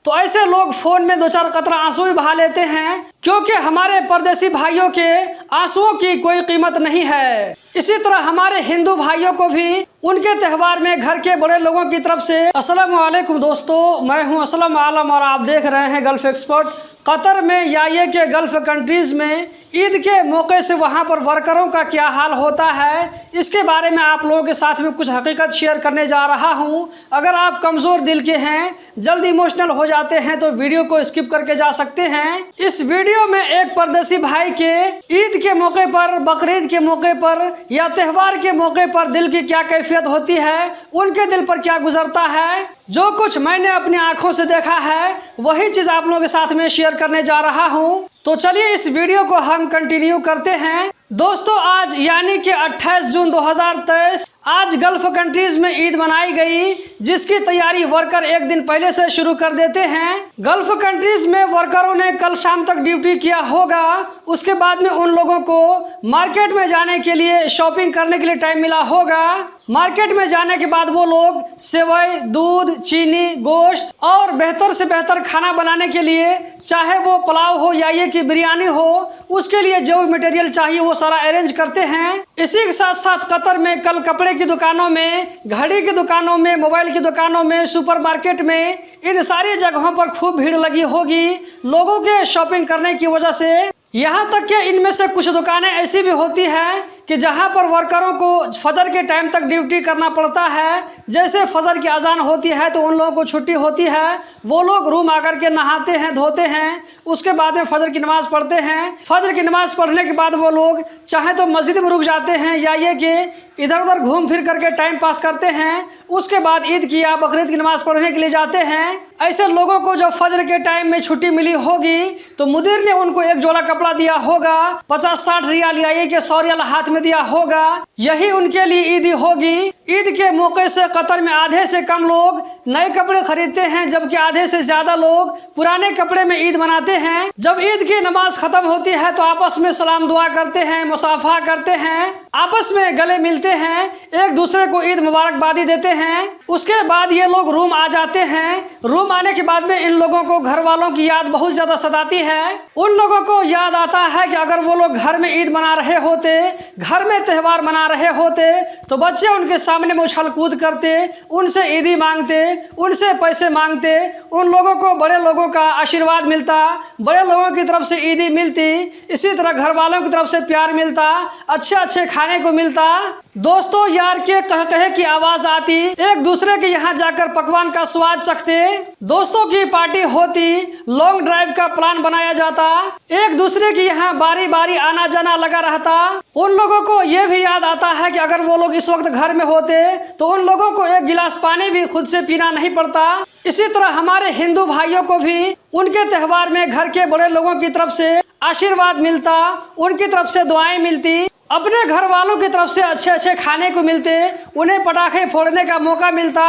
तो ऐसे लोग फोन में दो चार कतरा आंसू भी बहा लेते हैं, क्योंकि हमारे परदेसी भाइयों के आंसुओं की कोई कीमत नहीं है। इसी तरह हमारे हिंदू भाइयों को भी उनके त्यौहार में घर के बड़े लोगों की तरफ से अस्सलाम वालेकुम दोस्तों, मैं हूं असलम आलम और आप देख रहे हैं गल्फ एक्सपर्ट। कतर में या ये के गल्फ कंट्रीज़ में ईद के मौके से वहां पर वर्करों का क्या हाल होता है, इसके बारे में आप लोगों के साथ में कुछ हकीकत शेयर करने जा रहा हूं। अगर आप कमज़ोर दिल के हैं, जल्द इमोशनल हो जाते हैं, तो वीडियो को स्किप करके जा सकते हैं। इस वीडियो में एक परदेसी भाई के ईद के मौके पर, बकरीद के मौके पर या त्यौहार के मौके पर दिल की क्या कैफियत होती है, उनके दिल पर क्या गुजरता है, जो कुछ मैंने अपनी आंखों से देखा है वही चीज़ आप लोगों के साथ में शेयर करने जा रहा हूं। तो चलिए इस वीडियो को हम कंटिन्यू करते हैं। दोस्तों, आज यानी कि 28 जून 2023 आज गल्फ कंट्रीज में ईद मनाई गई, जिसकी तैयारी वर्कर एक दिन पहले से शुरू कर देते हैं। गल्फ कंट्रीज में वर्करों ने कल शाम तक ड्यूटी किया होगा, उसके बाद में उन लोगों को मार्केट में जाने के लिए, शॉपिंग करने के लिए टाइम मिला होगा। मार्केट में जाने के बाद वो लोग सेवई, दूध, चीनी, गोश्त और बेहतर से बेहतर खाना बनाने के लिए, चाहे वो पुलाव हो या ये कि बिरयानी हो, उसके लिए जो मटेरियल चाहिए वो सारा अरेंज करते हैं। इसी के साथ साथ कतर में कल कपड़े की दुकानों में, घड़ी की दुकानों में, मोबाइल की दुकानों में, सुपरमार्केट में, इन सारी जगहों पर खूब भीड़ लगी होगी लोगों के शॉपिंग करने की वजह से। यहाँ तक कि इनमें से कुछ दुकानें ऐसी भी होती हैं कि जहाँ पर वर्करों को फजर के टाइम तक ड्यूटी करना पड़ता है। जैसे फजर की अजान होती है तो उन लोगों को छुट्टी होती है, वो लोग रूम आकर के नहाते हैं, धोते हैं, उसके बाद में फजर की नमाज़ पढ़ते हैं। फजर की नमाज़ पढ़ने के बाद वो लोग चाहे तो मस्जिद में रुक जाते हैं या ये कि इधर उधर घूम फिर करके टाइम पास करते हैं। उसके बाद ईद की या बकरीद की नमाज़ पढ़ने के लिए जाते हैं। ऐसे लोगों को जब फजर के टाइम में छुट्टी मिली होगी तो मुदीर ने उनको एक जोड़ा कपड़ा दिया होगा, 50-60 रियाल या ये 100 रियाल हाथ में दिया होगा। यही उनके लिए ईदी होगी। ईद के मौके से कतर में आधे से कम लोग नए कपड़े खरीदते हैं, जबकि आधे से ज्यादा लोग पुराने कपड़े में ईद मनाते हैं। जब ईद की नमाज खत्म होती है तो आपस में सलाम दुआ करते हैं, मुसाफा करते हैं, आपस में गले मिलते हैं, एक दूसरे को ईद मुबारकबादी देते हैं। उसके बाद ये लोग रूम आ जाते हैं। रूम आने के बाद में इन लोगों को घर वालों की याद बहुत ज्यादा सताती है। उन लोगों को याद आता है कि अगर वो लोग घर में ईद मना रहे होते, घर में त्यौहार मना रहे होते, तो बच्चे उनके सामने में उछल कूद करते, उनसे ईदी मांगते, उनसे पैसे मांगते, उन लोगों को बड़े लोगों का आशीर्वाद मिलता, बड़े लोगों की तरफ से ईदी मिलती, इसी तरह घर वालों की तरफ से प्यार मिलता, अच्छे अच्छे खाने को मिलता। दोस्तों, यार के कह कहे की आवाज आती, एक दूसरे के यहाँ जाकर पकवान का स्वाद चखते, दोस्तों की पार्टी होती, लॉन्ग ड्राइव का प्लान बनाया जाता, एक दूसरे के यहाँ बारी बारी आना जाना लगा रहता। उन लोगों को ये भी याद आता है कि अगर वो लोग इस वक्त घर में होते तो उन लोगों को एक गिलास पानी भी खुद से पीना नहीं पड़ता। इसी तरह हमारे हिंदू भाइयों को भी उनके त्यौहार में घर के बड़े लोगों की तरफ से आशीर्वाद मिलता, उनकी तरफ से दुआएं मिलती, अपने घर वालों की तरफ से अच्छे अच्छे खाने को मिलते, उन्हें पटाखे फोड़ने का मौका मिलता,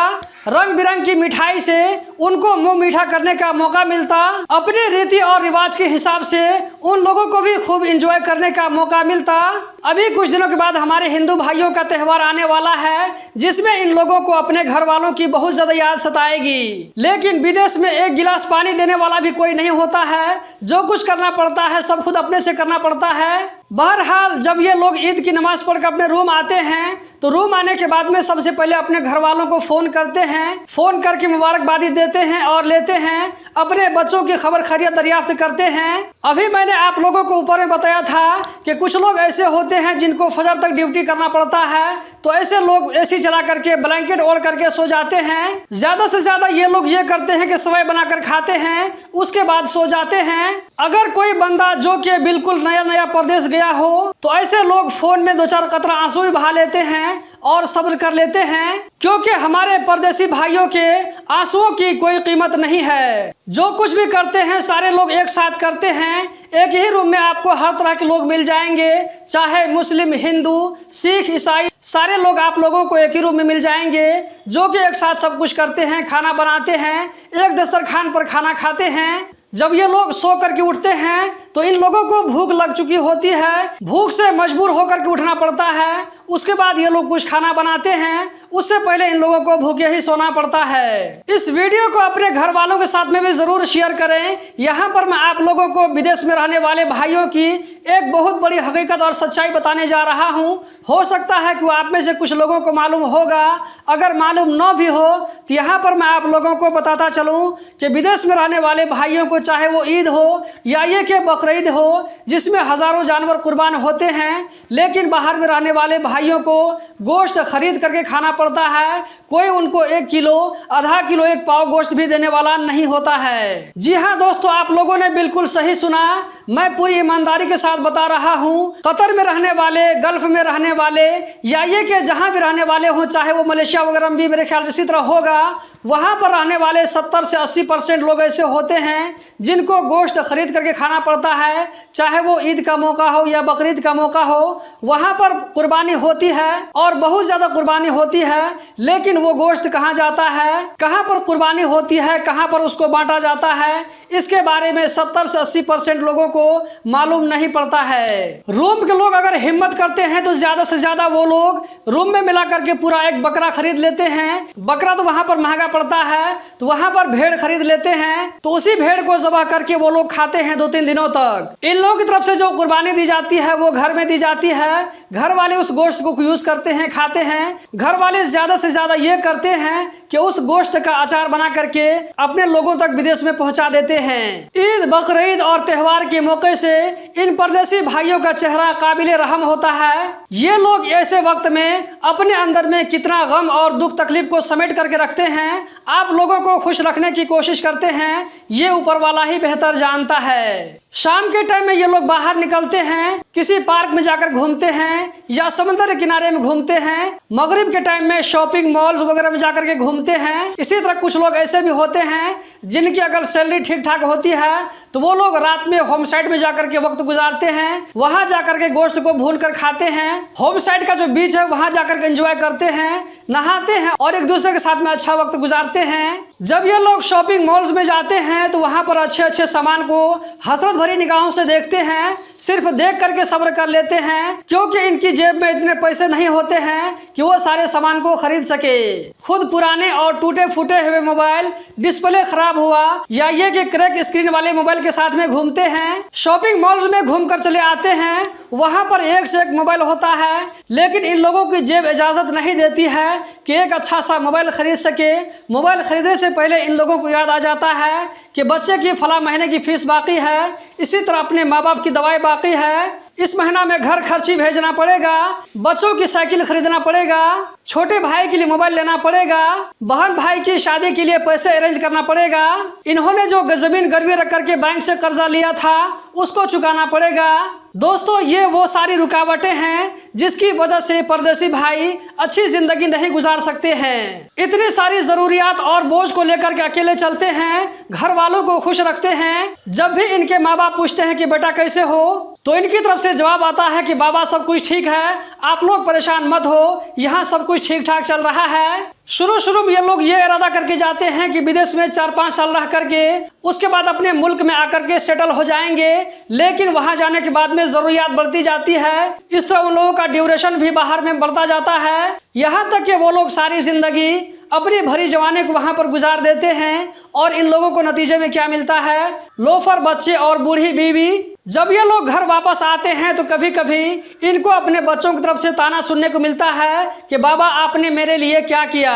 रंग बिरंग की मिठाई से उनको मुंह मीठा करने का मौका मिलता, अपने रीति और रिवाज के हिसाब से उन लोगों को भी खूब एंजॉय करने का मौका मिलता। अभी कुछ दिनों के बाद हमारे हिंदू भाइयों का त्यौहार आने वाला है, जिसमें इन लोगों को अपने घर वालों की बहुत ज्यादा याद सताएगी। लेकिन विदेश में एक गिलास पानी देने वाला भी कोई नहीं होता है, जो कुछ करना पड़ता है सब खुद अपने से करना पड़ता है। बहरहाल, जब ये लोग ईद की नमाज पढ़कर अपने रूम आते हैं तो रूम आने के बाद में सबसे पहले अपने घर वालों को फोन करते हैं, फोन करके मुबारकबादी देते हैं और लेते हैं, अपने बच्चों की खबर खैरियत दरियाफ्त करते हैं। अभी मैंने आप लोगों को ऊपर में बताया था कि कुछ लोग ऐसे होते हैं जिनको फजर तक ड्यूटी करना पड़ता है, तो ऐसे लोग एसी चला करके ब्लैंकेट ओढ़ करके सो जाते हैं। ज्यादा से ज्यादा ये लोग ये करते हैं कि सेवई बनाकर खाते हैं, उसके बाद सो जाते हैं। अगर कोई बंदा जो कि बिल्कुल नया नया प्रदेश गया हो तो ऐसे लोग फोन में दो चार कतरा आंसू भी बहा लेते हैं और सब्र कर लेते हैं, क्योंकि हमारे परदेसी भाइयों के आंसुओं की कोई कीमत नहीं है। जो कुछ भी करते हैं सारे लोग एक साथ करते हैं। एक ही रूम में आपको हर तरह के लोग मिल जाएंगे, चाहे मुस्लिम, हिंदू, सिख, ईसाई, सारे लोग आप लोगों को एक ही रूम में मिल जाएंगे, जो कि एक साथ सब कुछ करते हैं, खाना बनाते हैं, एक दस्तरखान पर खाना खाते हैं। जब ये लोग सो करके उठते हैं तो इन लोगों को भूख लग चुकी होती है, भूख से मजबूर होकर के उठना पड़ता है। उसके बाद ये लोग कुछ खाना बनाते हैं, उससे पहले इन लोगों को भूखे ही सोना पड़ता है। इस वीडियो को अपने घर वालों के साथ में भी जरूर शेयर करें। यहाँ पर मैं आप लोगों को विदेश में रहने वाले भाइयों की एक बहुत बड़ी हकीकत और सच्चाई बताने जा रहा हूँ। हो सकता है कि आप में से कुछ लोगों को मालूम होगा, अगर मालूम न भी हो तो यहाँ पर मैं आप लोगों को बताता चलूँ कि विदेश में रहने वाले भाइयों को, चाहे वो ईद हो या ये कि बकरीद हो, जिसमें हज़ारों जानवर कुर्बान होते हैं, लेकिन बाहर में रहने वाले भाइयों को गोश्त खरीद करके खाना पड़ता है। कोई उनको 1 किलो, आधा किलो, 1 पाव गोश्त भी देने वाला नहीं होता है। जी हाँ दोस्तों, आप लोगों ने बिल्कुल सही सुना। मैं पूरी ईमानदारी के साथ बता रहा हूँ, कतर में रहने वाले, गल्फ में रहने वाले या ये कि जहाँ भी रहने वाले हों, चाहे वो मलेशिया वगैरह में भी मेरे ख्याल से इसी तरह होगा, वहाँ पर रहने वाले 70 से 80% लोग ऐसे होते हैं जिनको गोश्त खरीद करके खाना पड़ता है। चाहे वो ईद का मौका हो या बकरीद का मौका हो, वहाँ पर कुर्बानी होती है और बहुत ज़्यादा कुर्बानी होती है। लेकिन वो गोश्त कहाँ जाता है, कहाँ पर कुर्बानी होती है, कहाँ पर उसको बांटा जाता है, इसके बारे में 70 से 80% लोगों को मालूम नहीं पड़ता है। रोम के लोग अगर हिम्मत करते हैं तो ज़्यादा से ज़्यादा वो लोग रोम में मिला करके पूरा एक बकरा खरीद लेते हैं। बकरा तो वहाँ पर महंगा पड़ता है, तो वहाँ पर भेड़ खरीद लेते हैं, तो उसी भेड़ को ज़बह करके वो लोग खाते हैं 2-3 दिनों तक। इन लोगों की तरफ से जो कुर्बानी दी जाती है वो घर में दी जाती है। घर वाले उस गोश्त को यूज करते हैं, खाते हैं। घर वाले ज्यादा से ज्यादा ये करते हैं कि उस गोश्त का अचार बना करके अपने लोगों तक विदेश में पहुंचा देते हैं। ईद, बकरीद और त्योहार के मौके से इन परदेसी भाइयों का चेहरा काबिले रहम होता है। ये लोग ऐसे वक्त में अपने अंदर में कितना गम और दुख तकलीफ को समेट करके रखते हैं, आप लोगों को खुश रखने की कोशिश करते हैं, ये ऊपर वाला ही बेहतर जानता है। शाम के टाइम में ये लोग बाहर निकलते हैं, किसी पार्क में जाकर घूमते हैं या समुद्र के किनारे में घूमते हैं। मगरिब के टाइम में शॉपिंग मॉल्स वगैरह में जाकर के घूमते हैं। इसी तरह कुछ लोग ऐसे भी होते हैं जिनकी अगर सैलरी ठीक ठाक होती है तो वो लोग रात में होम साइड में जाकर के वक्त गुजारते हैं, वहां जाकर के गोश्त को भून कर खाते हैं। होम साइड का जो बीच है वहां जाकर के एंजॉय करते हैं, नहाते हैं और एक दूसरे के साथ में अच्छा वक्त गुजारते हैं। जब ये लोग शॉपिंग मॉल्स में जाते हैं तो वहां पर अच्छे अच्छे सामान को हसरत भरी निगाहों से देखते हैं, सिर्फ देख करके सब्र कर लेते हैं, क्योंकि इनकी जेब में इतने पैसे नहीं होते हैं कि वो सारे सामान को खरीद सके। खुद पुराने और टूटे फूटे हुए मोबाइल, डिस्प्ले खराब हुआ या ये कि क्रैक स्क्रीन वाले मोबाइल के साथ में घूमते हैं। शॉपिंग मॉल्स में घूम कर चले आते हैं, वहां पर एक से एक मोबाइल होता है, लेकिन इन लोगों की जेब इजाजत नहीं देती है कि एक अच्छा सा मोबाइल खरीद सके। मोबाइल खरीदने से पहले इन लोगों को याद आ जाता है कि बच्चे की फला महीने की फीस बाकी है, इसी तरह अपने माँ बाप की दवाई बाकी है, इस महीना में घर खर्ची भेजना पड़ेगा, बच्चों की साइकिल खरीदना पड़ेगा, छोटे भाई के लिए मोबाइल लेना पड़ेगा, बहन भाई की शादी के लिए पैसे अरेंज करना पड़ेगा, इन्होंने जो जमीन गिरवी रख करके बैंक से कर्जा लिया था उसको चुकाना पड़ेगा। दोस्तों, ये वो सारी रुकावटें हैं जिसकी वजह से परदेसी भाई अच्छी जिंदगी नहीं गुजार सकते हैं। इतनी सारी जरूरियात और बोझ को लेकर के अकेले चलते हैं, घर वालों को खुश रखते हैं। जब भी इनके माँ बाप पूछते हैं कि बेटा कैसे हो, तो इनकी तरफ से जवाब आता है कि बाबा सब कुछ ठीक है, आप लोग परेशान मत हो, यहाँ सब कुछ ठीक ठाक चल रहा है। शुरू में ये लोग ये इरादा करके जाते हैं कि विदेश में 4-5 साल रह करके उसके बाद अपने मुल्क में आकर के सेटल हो जाएंगे, लेकिन वहां जाने के बाद में जरूरियात बढ़ती जाती है। इस तरह उन लोगों का ड्यूरेशन भी बाहर में बढ़ता जाता है, यहाँ तक कि वो लोग सारी जिंदगी अपनी भरी जवानी को वहां पर गुजार देते हैं। और इन लोगों को नतीजे में क्या मिलता है, लोफर बच्चे और बूढ़ी बीवी। जब ये लोग घर वापस आते हैं तो कभी कभी इनको अपने बच्चों की तरफ से ताना सुनने को मिलता है कि बाबा आपने मेरे लिए क्या किया।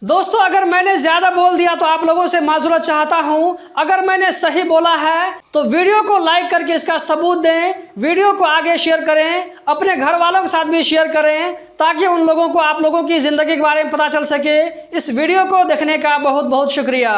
दोस्तों, अगर मैंने ज़्यादा बोल दिया तो आप लोगों से माजूरत चाहता हूं। अगर मैंने सही बोला है तो वीडियो को लाइक करके इसका सबूत दें, वीडियो को आगे शेयर करें, अपने घर वालों के साथ भी शेयर करें, ताकि उन लोगों को आप लोगों की ज़िंदगी के बारे में पता चल सके। इस वीडियो को देखने का बहुत बहुत शुक्रिया।